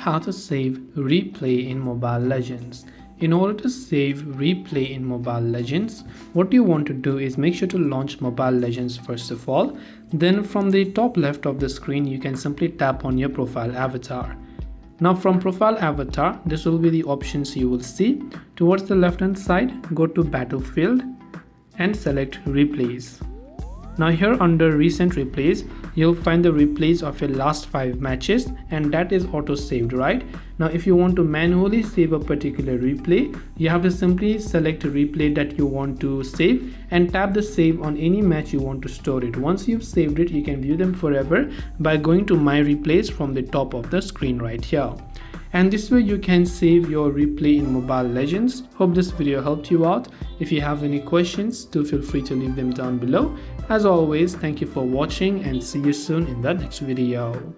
How to save replay in Mobile Legends. In order to save replay in Mobile Legends, what you want to do is make sure to launch Mobile Legends first of all. Then from the top left of the screen, you can simply tap on your profile avatar. Now from profile avatar, this will be the options you will see. Towards the left hand side, go to Battlefield and select Replays. Now here under recent replays, you'll find the replays of your last 5 matches, and that is auto saved, right? Now if you want to manually save a particular replay, you have to simply select a replay that you want to save and tap the save on any match you want to store it. Once you've saved it, you can view them forever by going to my replays from the top of the screen right here. And this way you can save your replay in Mobile Legends. Hope this video helped you out. If you have any questions, do feel free to leave them down below. As always, thank you for watching and see you soon in the next video.